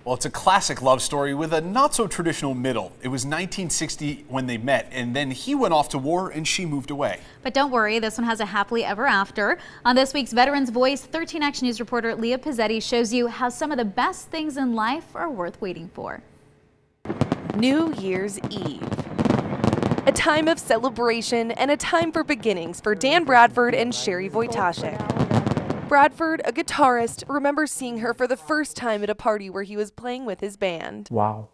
Well, it's a classic love story with a not-so-traditional middle. It was 1960 when they met, and then he went off to war and she moved away. But don't worry, this one has a happily ever after. On this week's Veterans Voice, 13 Action News reporter Leah Pizzetti shows you how some of the best things in life are worth waiting for. New Year's Eve. A time of celebration and a time for beginnings for Dan Bradford and Sherry Wojtaszek. Bradford, a guitarist, remembers seeing her for the first time at a party where he was playing with his band. Wow.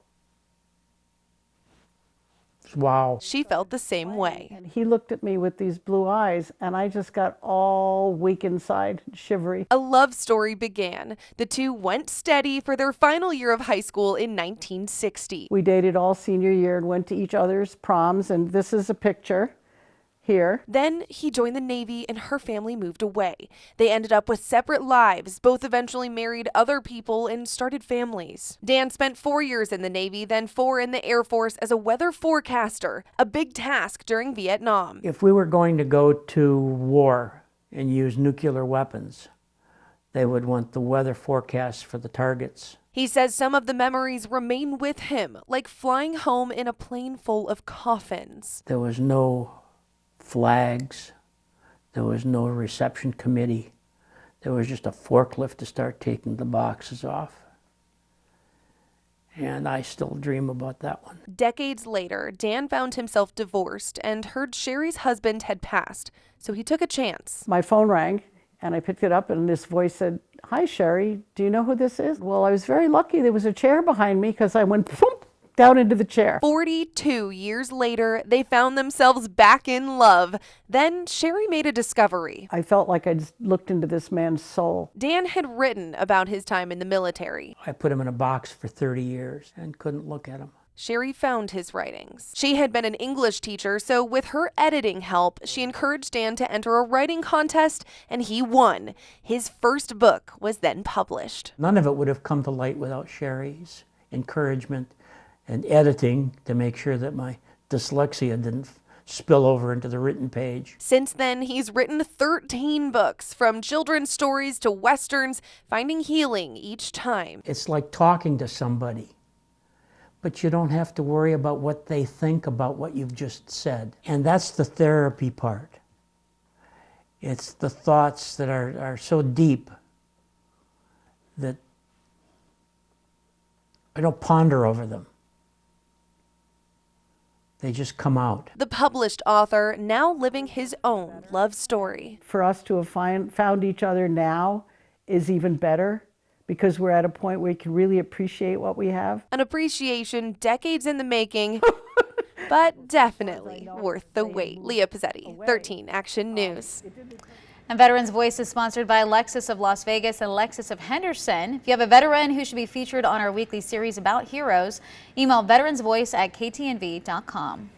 Wow. She felt the same way. And he looked at me with these blue eyes, and I just got all weak inside, shivery. A love story began. The two went steady for their final year of high school in 1960. We dated all senior year and went to each other's proms, and this is a picture here. Then he joined the Navy and her family moved away. They ended up with separate lives. Both eventually married other people and started families. Dan spent 4 years in the Navy, then 4 in the Air Force as a weather forecaster, a big task during Vietnam. If we were going to go to war and use nuclear weapons, they would want the weather forecasts for the targets. He says some of the memories remain with him, like flying home in a plane full of coffins. There was no flags. There was no reception committee. There was just a forklift to start taking the boxes off. And I still dream about that one. Decades later, Dan found himself divorced and heard Sherry's husband had passed, so he took a chance. My phone rang, and I picked it up, and this voice said, "Hi, Sherry, do you know who this is?" Well, I was very lucky. There was a chair behind me because I went thump down into the chair. 42 years later, they found themselves back in love. Then Sherry made a discovery. I felt like I just looked into this man's soul. Dan had written about his time in the military. I put him in a box for 30 years and couldn't look at him. Sherry found his writings. She had been an English teacher, so with her editing help, she encouraged Dan to enter a writing contest, and he won. His first book was then published. None of it would have come to light without Sherry's encouragement and editing to make sure that my dyslexia didn't spill over into the written page. Since then, he's written 13 books, from children's stories to westerns, finding healing each time. It's like talking to somebody, but you don't have to worry about what they think about what you've just said. And that's the therapy part. It's the thoughts that are so deep that I don't ponder over them. They just come out. The published author now living his own love story. For us to have found each other now is even better, because we're at a point where we can really appreciate what we have. An appreciation decades in the making, but definitely worth the wait. Leah Pizzetti, 13 Action News. And Veterans Voice is sponsored by Lexus of Las Vegas and Lexus of Henderson. If you have a veteran who should be featured on our weekly series about heroes, email veteransvoice@ktnv.com.